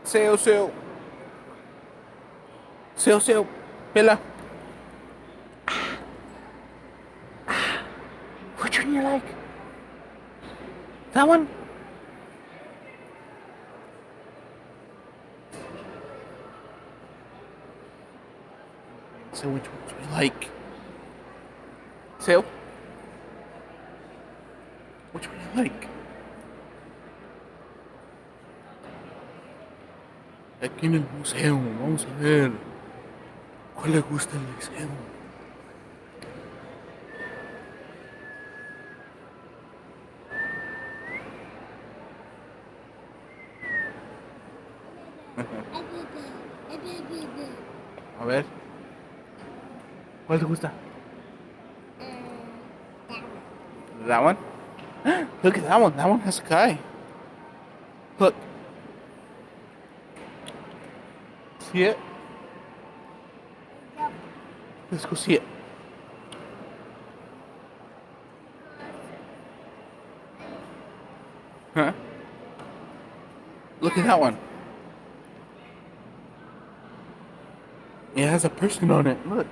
Seo. Seo. Bella. Which one you like? That one? So which one do you like? Seo? Which one you like? Aquí en el museo, vamos a ver. ¿Cuál le gusta el museo? A ver. ¿Cuál te gusta? That one? Look at that one. That one has a guy. Look. See it? Let's go see it. Huh? Look at that one. It has a person on it. Look.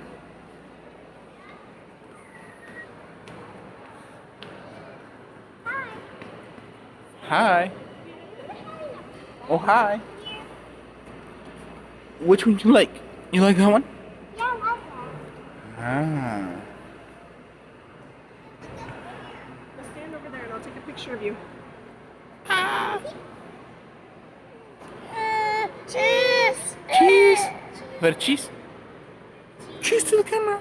Hi. Oh, hi. Which one you like? You like that one? Yeah, I like that. Ah. Let's stand over there and I'll take a picture of you. Cheese! Cheese. Better cheese. Cheese to the camera.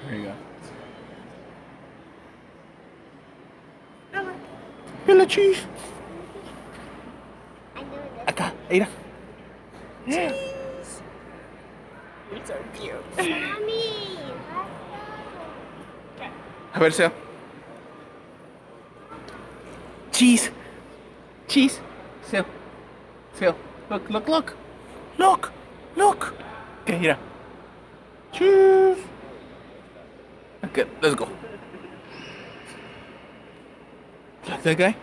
There you go. Ella. Bella cheese. I know this. Acá, mira. Yeah. You're so cute. Mommy, A ver, Seo. Cheese. Cheese. Seo. Look. Okay, mira. Cheese. Okay, let's go. Like that guy?